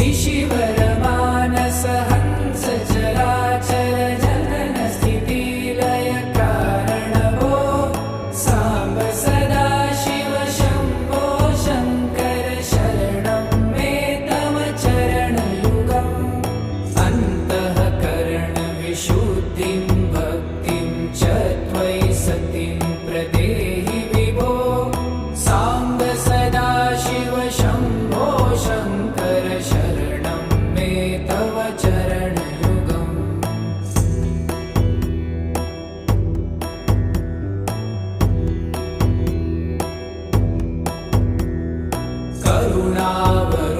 ऋषिवरमानस हंस चराचर जनन स्थिति लय कारणभो सांब सदा शिव शंभो शंकर शरणं मे तव चरणयुगम् अन्तःकरण विशुद्धिं भक्तिं च त्वयि सतिं प्रदेहि विभो सांब सदा शिव शंभो शंकर शरणं मे तव चरणयुगम् करुणावर